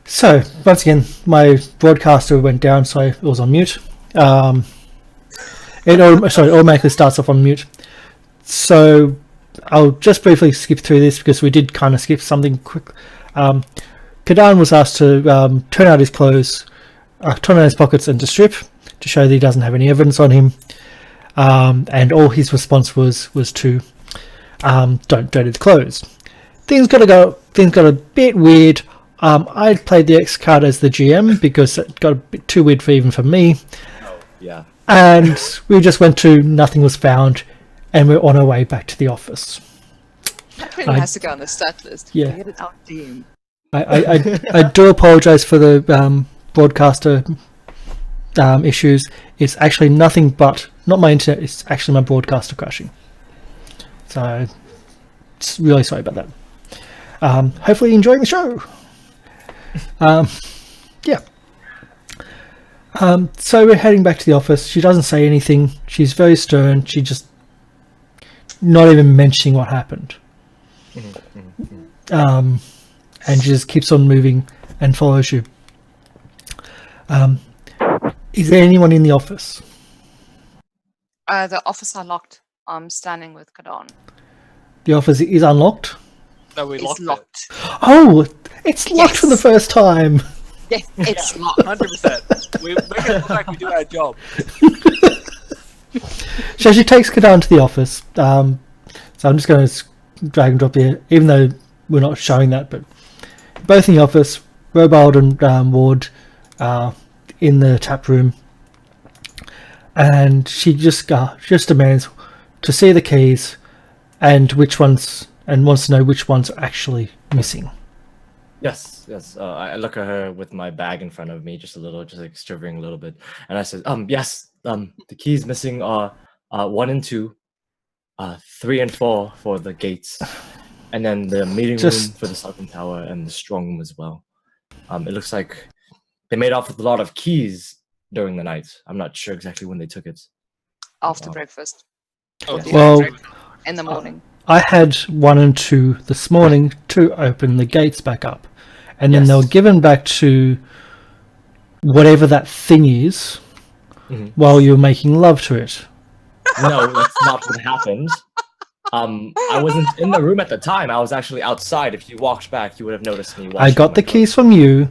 So, once again, my broadcaster went down, so it was on mute. It automatically starts off on mute. So, I'll just briefly skip through this because we did kind of skip something quick. Kadan was asked to turn out his clothes, turn out his pockets and to strip to show that he doesn't have any evidence on him. And all his response was to don't dirty the clothes. Things got a bit weird. I played the X card as the GM because it got a bit too weird even for me. Oh, yeah. And we just went to nothing was found, and we're on our way back to the office. That really has to go on the stat list. Yeah. Get it out, team. I do apologise for the broadcaster issues. It's actually nothing but not my internet. It's actually my broadcaster crashing. So, it's really sorry about that. Hopefully, you're enjoying the show. Yeah. So we're heading back to the office. She doesn't say anything. She's very stern. She just not even mentioning what happened. And she just keeps on moving and follows you. Is there anyone in the office? The office are locked. I'm standing with Kadan. The office is unlocked? No, we It's locked. Oh, it's locked for the first time. Yes, it's locked. 100%. We make it look like we do our job. So she takes Kadan to the office. So I'm just going to drag and drop here, even though we're not showing that, but both in the office, Robald and Ward in the tap room. And she just demands to see the keys and wants to know which ones are actually missing. Yes. I look at her with my bag in front of me, just like shivering a little bit, and I said, yes, the keys missing are 1 and 2, 3 and 4 for the gates, and then the meeting room for the southern tower and the strong room as well. It looks like they made off with a lot of keys during the night. I'm not sure exactly when they took it. After breakfast. Well, In the morning. I had 1 and 2 this morning to open the gates back up, and then they were given back to whatever that thing is while you were making love to it. No, that's not what happened. I wasn't in the room at the time. I was actually outside. If you walked back, you would have noticed me. I got the keys from you.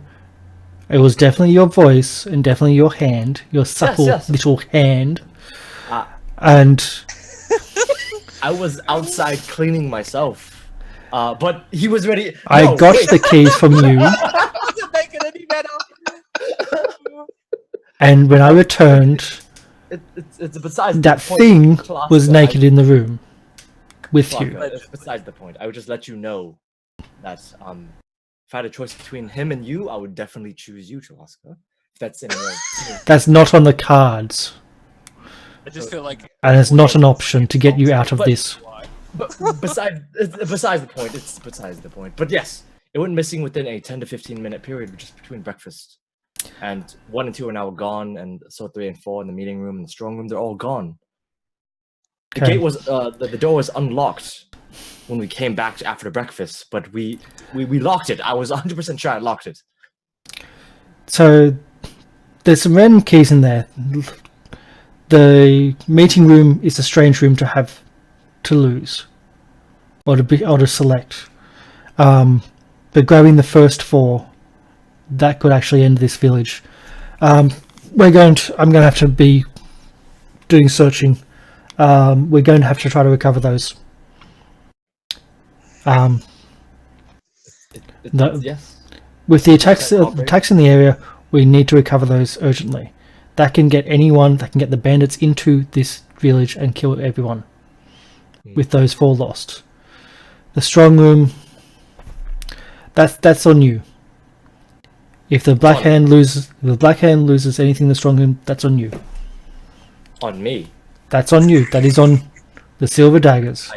It was definitely your voice and definitely your hand, your supple little hand. And I was outside cleaning myself, but he was ready. I got the keys from you. Doesn't make it any better. And when I returned, it's besides that the point. thing Class was guy. naked in the room with you. It's besides the point. I would just let you know that if I had a choice between him and you, I would definitely choose you, Chalaska. If that's in That's not on the cards. I just feel like... And it's not an option to get you out of this. But besides the point, it's besides the point. But yes, it went missing within a 10 to 15 minute period, just between breakfast. And 1 and 2 are now gone, and so 3 and 4 in the meeting room and the strong room, they're all gone. The gate was the door was unlocked when we came back after the breakfast, but we locked it. I was 100% sure I locked it. So there's some random keys in there. The meeting room is a strange room to have to lose or to select. But grabbing the first 4, that could actually end this village. I'm going to have to be doing searching. We're going to have to try to recover those. Yes. With the attacks in the area, we need to recover those urgently. That can get the bandits into this village and kill everyone. With those 4 lost. The strong room, that's on you. If the black hand loses anything in the strong room, that's on you. On me. That's on you. That is on the silver daggers.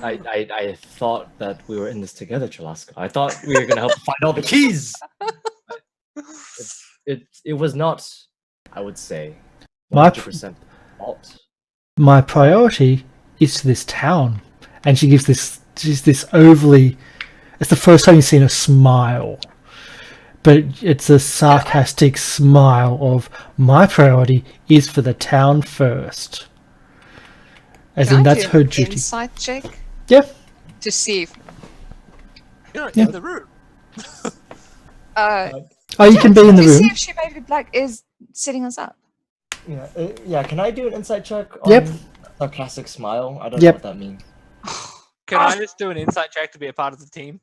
I thought that we were in this together, Chalaska. I thought we were gonna help find all the keys. It was not, I would say, 100% fault. My priority is to this town, and she gives this overly. It's the first time you've seen her smile. but it's a sarcastic smile of my priority is for the town first. As Can in, I that's do her an duty. Insight check Yeah, to see if You're not Yeah. in the room. uh, oh, you can be in the to see room. if she maybe black is setting us up. Yeah. Can I do an insight check on Yep. sarcastic smile? I don't Yep. know what that means. Can I just do an insight check to be a part of the team?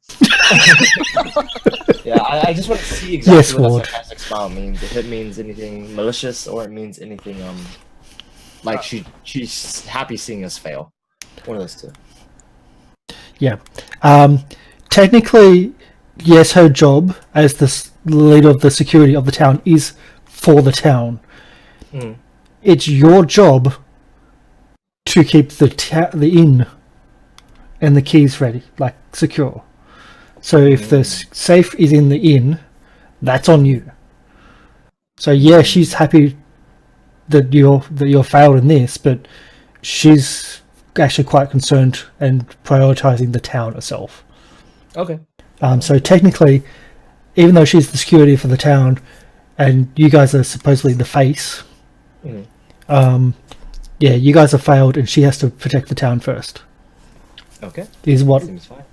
Yeah, I just want to see exactly Yes, what a Ward. sarcastic smile means. If it means anything malicious or it means anything like she's happy seeing us fail. One of those two. Yeah. Technically, yes, her job as the leader of the security of the town is for the town. Mm. It's your job to keep the inn and the keys ready, like secure. So if the safe is in the inn, that's on you. So yeah, she's happy that you're failed in this, but she's actually quite concerned and prioritizing the town herself. Okay. So technically, even though she's the security for the town, and you guys are supposedly the face, yeah, you guys have failed, and she has to protect the town first. Okay. Is what Seems fine.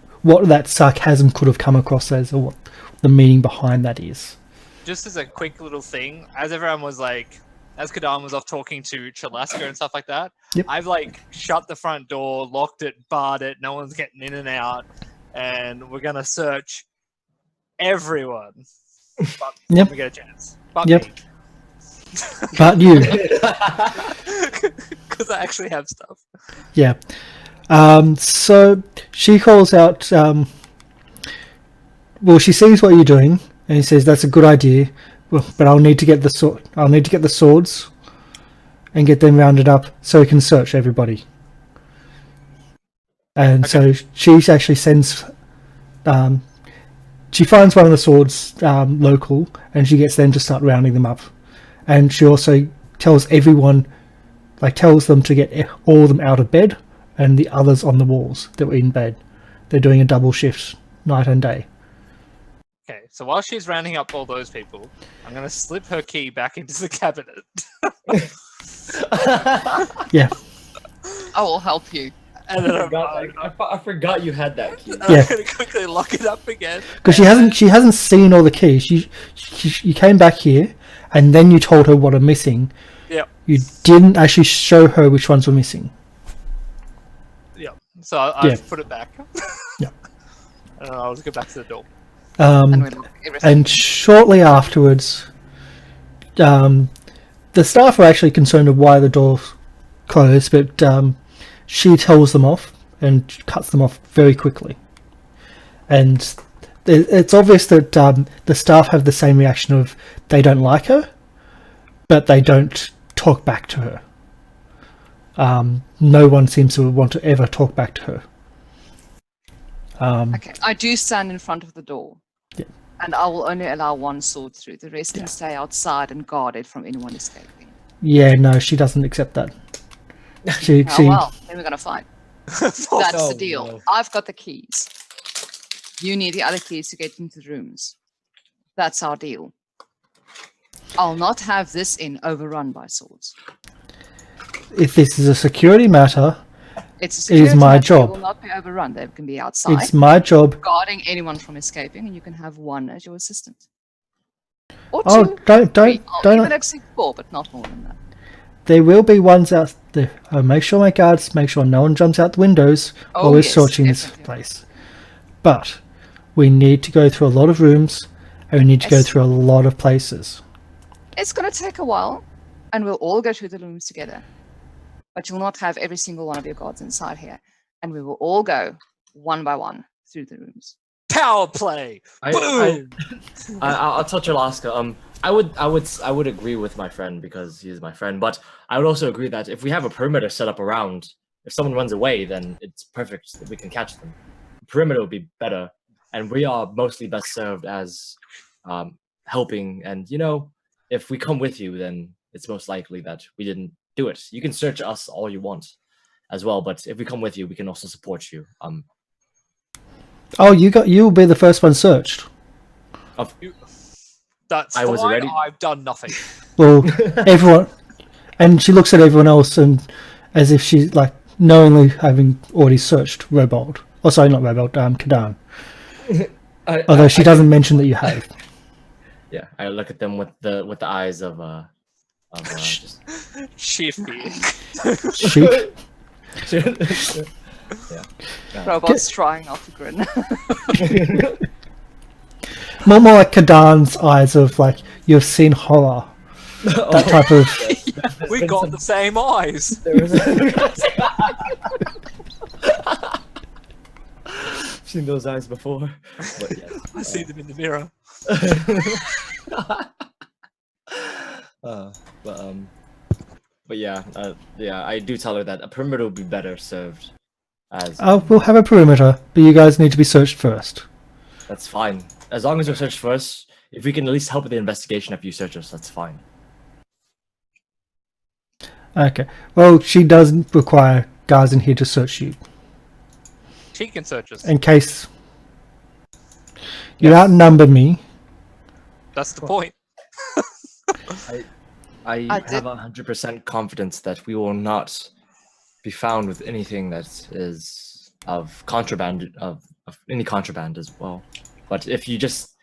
that sarcasm could have come across as, or what the meaning behind that is. Just as a quick little thing, as everyone was like, as Kadan was off talking to Chalaska and stuff like that, Yep. I've like shut the front door, locked it, barred it, no one's getting in and out, and we're gonna search everyone. But Yep. we get a chance. But Yep. me. But you, Because I actually have stuff. yeah. So she calls out. Well, she sees what you're doing, and he says that's a good idea. Well, but I'll need to get the sword. I'll need to get the swords, and get them rounded up so we can search everybody. And so she actually sends. She finds one of the swords local, and she gets them to start rounding them up. And she also tells everyone, tells them to get all of them out of bed, and the others on the walls that were in bed. They're doing a double shift, night and day. Okay, so while she's rounding up all those people, I'm gonna slip her key back into the cabinet. Yeah, I will help you. And then I forgot you had that key. Yeah. I'm gonna quickly lock it up again. because she hasn't seen all the keys. You came back here, and then you told her what are missing. Yep. You didn't actually show her which ones were missing. Yep. So I Yeah. put it back. Yeah. And I'll just go back to the door. And we look everything. And shortly afterwards, the staff are actually concerned of why the door closed, but she tells them off and cuts them off very quickly. And it's obvious that the staff have the same reaction of they don't like her, but they don't talk back to her. No one seems to want to ever talk back to her. Okay, I do stand in front of the door. Yeah. And I will only allow one sword through. The rest can stay outside and guard it from anyone escaping. Yeah, no, she doesn't accept that. She, Oh well, then we're gonna fight. That's Oh, the deal. no. I've got the keys. You need the other keys to get into the rooms. That's our deal. I'll not have this inn overrun by swords. if this is a security matter, It's a It is security my matter. job. They will not be overrun. They can be outside, it's my job. guarding anyone from escaping, and you can have one as your assistant. Or two. Oh, don't, three. I'll even don't. accept 4, but not more than that. There will be ones out there. Make sure my guards, make sure no one jumps out the windows Oh, while we're yes, searching this definitely. place. But we need to go through a lot of rooms, and we need to go Yes. through a lot of places. It's going to take a while, and we'll all go through the rooms together. But you'll not have every single one of your guards inside here. And we will all go one by one through the rooms. Power play! Boom! I'll touch Alaska. I would agree with my friend because he is my friend, but I would also agree that if we have a perimeter set up around, if someone runs away, then it's perfect that we can catch them. The perimeter would be better, and we are mostly best served as helping. And if we come with you, then it's most likely that we didn't do it. You can search us all you want as well, but if we come with you, we can also support you. Oh, you'll be the first one searched. That's I was fine. already- I've done nothing. Well, everyone, and she looks at everyone else and as if she's like knowingly having already searched Robold. Oh, sorry, not Robold, Kadan. Although she doesn't mention that you have. Yeah, I look at them with the eyes of just Shifty. Sheep. yeah. Robot's trying not to grin. More like Kadan's eyes of like, you've seen horror. That type of... We got the same eyes. There was seen those eyes before. But yes. I see them in the mirror. But yeah, I do tell her that a perimeter would be better served as we'll have a perimeter, but you guys need to be searched first. that's fine. As long as you're searched first, if we can at least help with the investigation after you search us, that's fine. Okay. Well, she does require guards in here to search you. She can search us. In case you Yes. outnumber me. That's the point. I I did- have 100% confidence that we will not be found with anything that is of contraband of any contraband as well. But if you just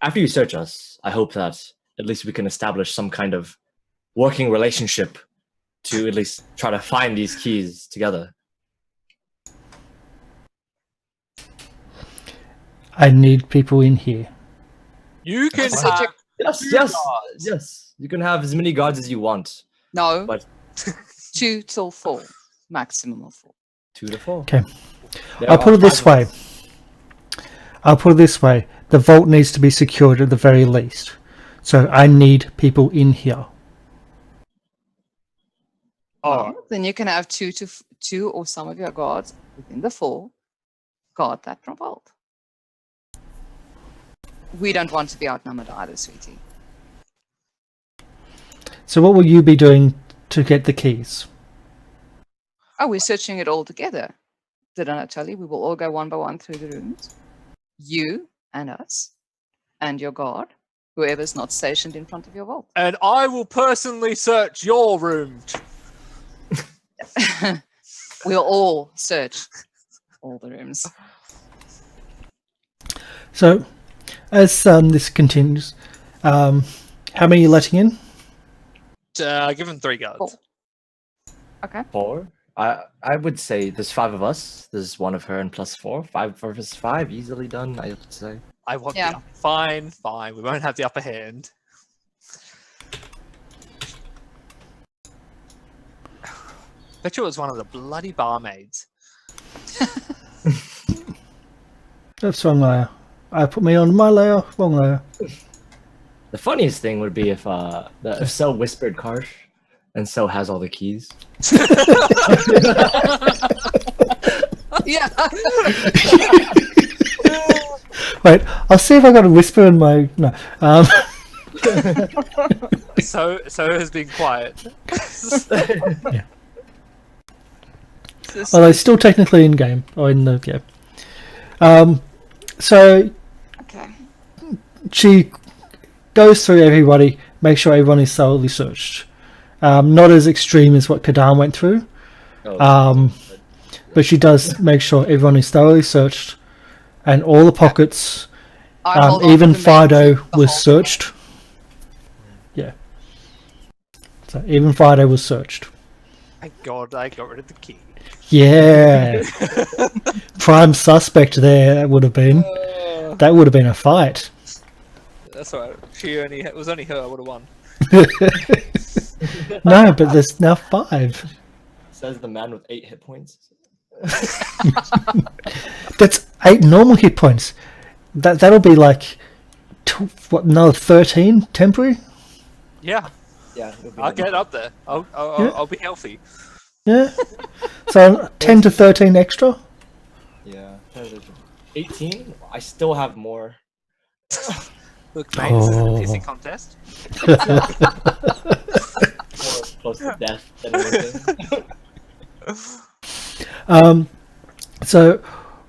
after you search us, I hope that at least we can establish some kind of working relationship to at least try to find these keys together. I need people in here. You can So have Yes, two yes, guards. yes. You can have as many guards as you want. No, But 2 till 4. Maximum of 4. 2 to 4. Okay. There I'll put are it this 5 way. of us. I'll put it this way. The vault needs to be secured at the very least. So I need people in here. Oh, Then you can have 2 or some of your guards within the 4 guard that vault. We don't want to be outnumbered either, sweetie. So what will you be doing to get the keys? Oh, we're searching it all together. Did I not tell you? We will all go one by one through the rooms. You and us and your guard, whoever's not stationed in front of your vault. and I will personally search your room. We'll all search all the rooms. So as this continues, how many are you letting in? Give him 3 guards. 4. Okay. 4? I would say there's 5 of us. There's 1 of her and plus 4. 5 versus 5, easily done, I would say. I want Yeah. the fine. We won't have the upper hand. Bet you it was one of the bloody barmaids. That's wrong layer. I put me on my layer, wrong layer. The funniest thing would be if Cell whispered Karsh and Cell has all the keys. Yeah. Wait, I'll see if I got a whisper in my... No. So has been quiet. Although still technically in game, or in the... Yeah. So Okay. she goes through everybody, make sure everyone is thoroughly searched. Not as extreme as what Kadan went through, but she does make sure everyone is thoroughly searched, and all the pockets, I hold on even to the main key Fido the was whole time. searched. Yeah. So even Fido was searched. Thank God I got rid of the key. Yeah. Prime suspect there. That would have been. That would have been a fight. That's alright. It was only her. I would have won. No, but there's now 5. Says the man with 8 hit points. That's 8 normal hit points. That'll be like another 13 temporary. Yeah, Yeah, it'll be I'll like- get up there. Yeah. I'll be healthy. Yeah. So 10 to 13 extra. Yeah. 18? I still have more. Look, mate, this is a Oh. pissing contest. More close to death than anything. So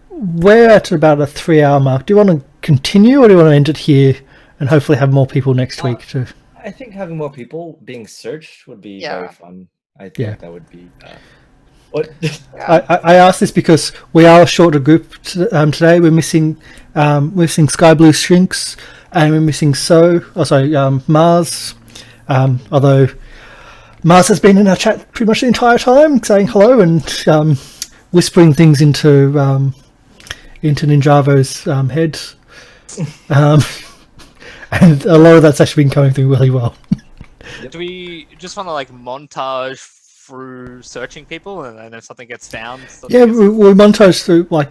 we're at about a 3-hour mark. Do you want to continue, or do you want to end it here and hopefully have more people next week too. I think having more people being searched would be Yeah. very fun. I think Yeah. that would be. What? I asked this because we are a shorter group today. We're missing Sky Blue Shrinks, and we're missing Mars. Although Mars has been in our chat pretty much the entire time, saying hello and whispering things into Ninjavo's head, and a lot of that's actually been coming through really well. Do we just want to like montage through searching people, and then if something gets found? Yeah, we montage through like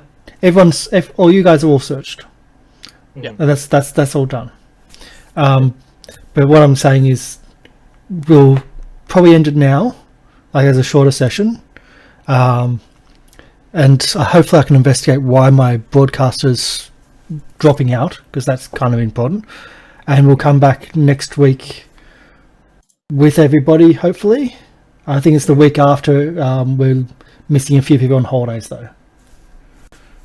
all you guys are all searched. Yeah. And that's all done. But what I'm saying is, we'll probably end it now, like as a shorter session, and hopefully I can investigate why my broadcaster's dropping out, because that's kind of important. And we'll come back next week with everybody, hopefully. I think it's the week after. We're missing a few people on holidays, though.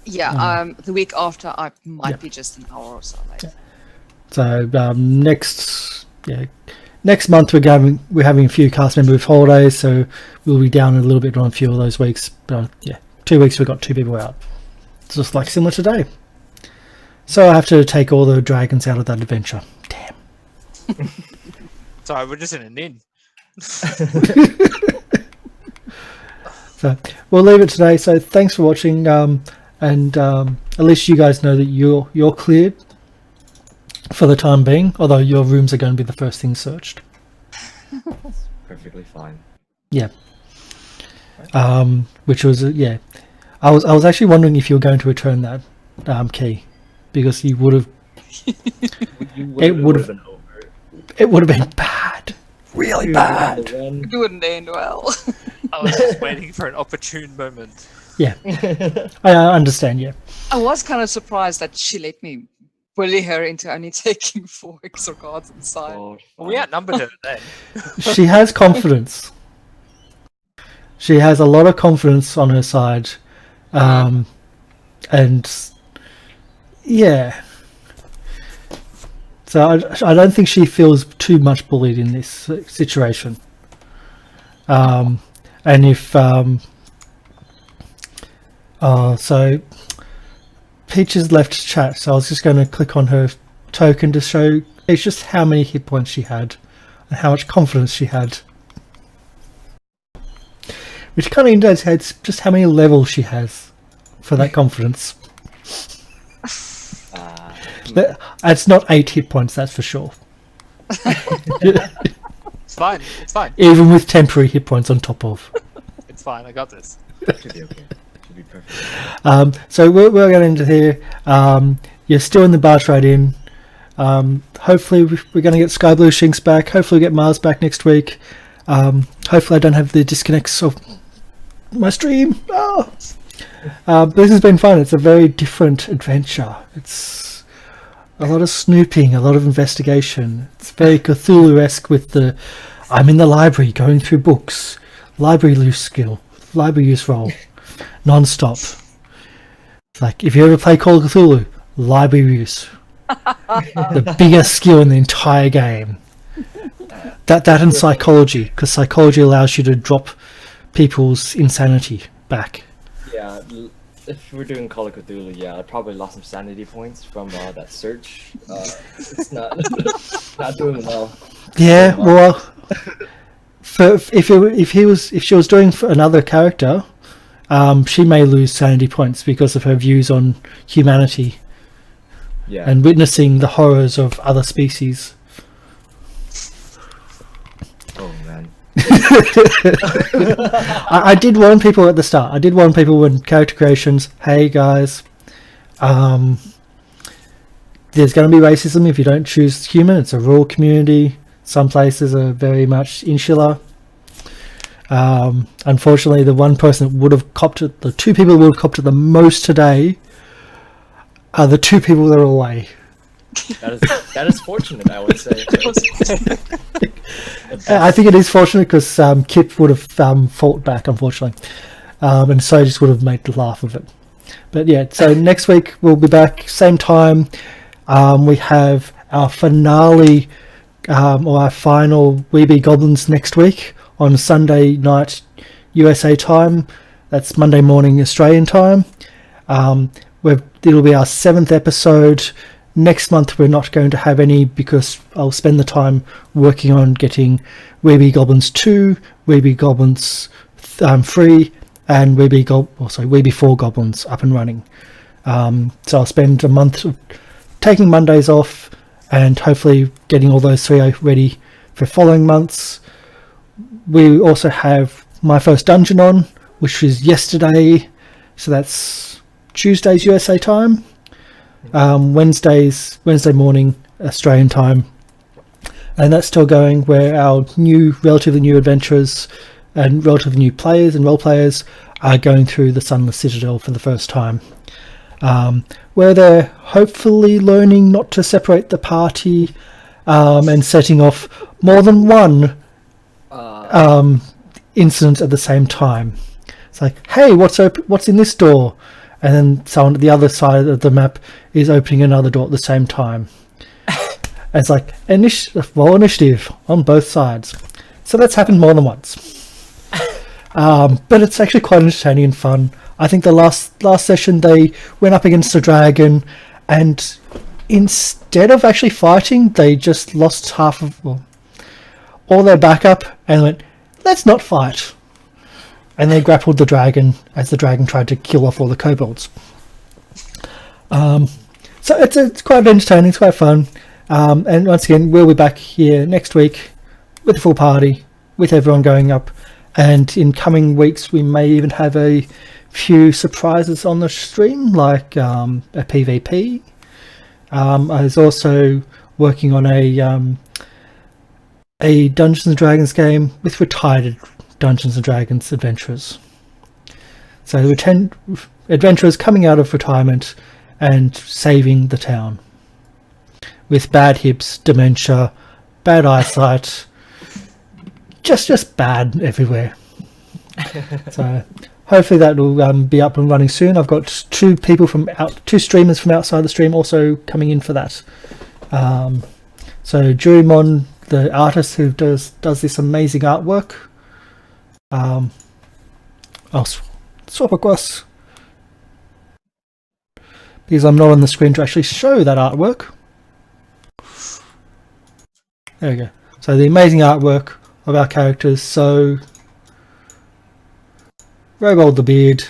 Yeah, the week after I might be just an hour or so late. So next month we're having a few cast members with holidays, so we'll be down a little bit on a few of those weeks. But 2 weeks we've got 2 people out. It's just like similar today. So I have to take all the dragons out of that adventure. Damn. Sorry, we're just in an inn. So we'll leave it today. So thanks for watching, and at least you guys know that you're cleared for the time being. Although your rooms are going to be the first thing searched. Perfectly fine. Yeah. Which was I was actually wondering if you were going to return that key, because you would have. It would have been bad, really bad. It wouldn't end well. I was just waiting for an opportune moment. Yeah, I understand. Yeah, I was kind of surprised that she let me bully her into only taking 4 extra cards inside. Oh, Well, we outnumbered her then. she has confidence. She has a lot of confidence on her side, and yeah. So I don't think she feels too much bullied in this situation. And if so Peach has left chat, so I was just going to click on her token to show it's just how many hit points she had and how much confidence she had, which kind of indicates just how many levels she has for that confidence. It's not 8 hit points, that's for sure. It's fine. It's fine. Even with temporary hit points on top of. It's fine. I got this. Should be okay. Should be perfect. So we're going to here. You're still in the Bargewright Inn. Hopefully we're going to get Sky Blue Shinks back. Hopefully we get Mars back next week. Hopefully I don't have the disconnects of my stream. But this has been fun. It's a very different adventure. It's a lot of snooping, a lot of investigation. It's very Cthulhu-esque with the I'm in the library going through books, library use roll, non-stop. It's like, if you ever play Call of Cthulhu, library use. The biggest skill in the entire game. That and psychology, because psychology allows you to drop people's insanity back. Yeah, if we're doing Call of Cthulhu, I probably lost some sanity points from that search. It's not not doing well. Yeah, well, if she was doing for another character, she may lose sanity points because of her views on humanity and witnessing the horrors of other species. Oh man. I did warn people at the start. I did warn people when character creations, hey guys, there's going to be racism if you don't choose human. It's a rural community. Some places are very much insular. Unfortunately, the one person that would have copped it, the 2 people that would have copped it the most today are the 2 people that are away. That is fortunate, I would say. I think it is fortunate because Kip would have fought back, unfortunately, and so just would have made the laugh of it. But yeah, so next week we'll be back, same time. We have our finale or our final We Be Goblins next week on Sunday night USA time. That's Monday morning Australian time. It'll be our 7th episode. Next month we're not going to have any because I'll spend the time working on getting We Be Goblins 2, We Be Goblins 3, and We Be 4 Goblins up and running. So I'll spend a month taking Mondays off and hopefully getting all those 3 ready for following months. We also have my first dungeon on, which was yesterday, so that's Tuesdays USA time, Wednesday morning Australian time, and that's still going, where our relatively new adventurers and relatively new players and role players are going through the Sunless Citadel for the first time, where they're hopefully learning not to separate the party and setting off more than one incident at the same time. It's like, hey, what's in this door? And then someone at the other side of the map is opening another door at the same time. And it's like initiative on both sides. So that's happened more than once. But it's actually quite entertaining and fun. I think the last session they went up against a dragon, and instead of actually fighting, they just lost half of all their backup and went, let's not fight. And they grappled the dragon as the dragon tried to kill off all the kobolds. So it's quite entertaining, it's quite fun. And once again, we'll be back here next week with the full party, with everyone going up. And in coming weeks, we may even have a few surprises on the stream, like a PvP. I was also working on a Dungeons and Dragons game with retired Dungeons and Dragons adventurers. So adventurers coming out of retirement and saving the town with bad hips, dementia, bad eyesight, just bad everywhere. So hopefully that will be up and running soon. I've got two streamers from outside the stream also coming in for that. So Jurimon, the artist who does this amazing artwork, I'll swap across because I'm not on the screen to actually show that artwork. There we go. So the amazing artwork of our characters. So Robold the Beard,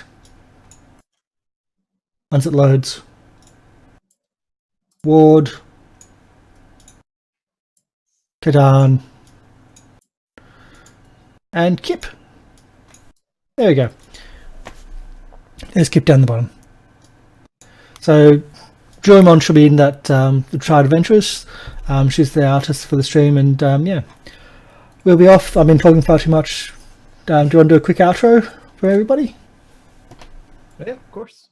once it loads, Ward, Kadan, and Kip. There we go. There's Kip down the bottom. So Joymon should be in that the Tried Adventurers. She's the artist for the stream, and yeah, we'll be off. I've been talking far too much. Do you want to do a quick outro for everybody? Yeah, of course.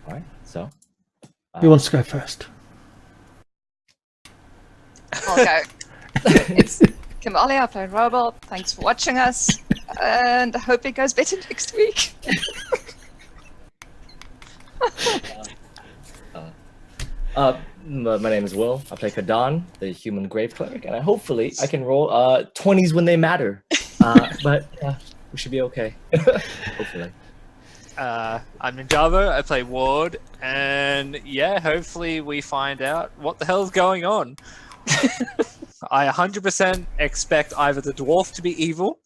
All right. So, who wants to go first? I'll go. It's Kimali, I play Robot. Thanks for watching us, and I hope it goes better next week. My name is Will. I play Kadan, the human grave cleric, and hopefully I can roll 20s when they matter. But we should be okay. Hopefully. I'm Ninjavo. I play Ward, and yeah, hopefully we find out what the hell's going on. I 100% expect either the dwarf to be evil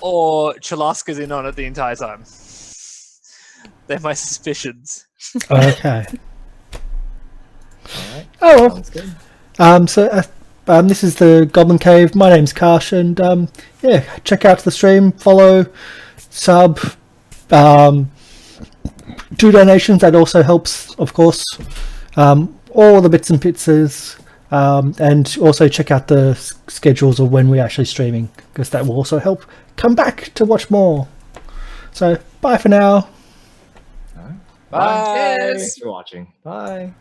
or Chalaska's in on it the entire time. They're my suspicions. Okay. All right. Oh well. Sounds good. So this is the Goblin Cave. My name's Karsh, and yeah, check out the stream, follow, sub, do donations. That also helps, of course. All the bits and pieces, and also check out the schedules of when we're actually streaming, because that will also help. Come back to watch more. So bye for now. All right. Bye. Cheers. Thanks for watching. Bye.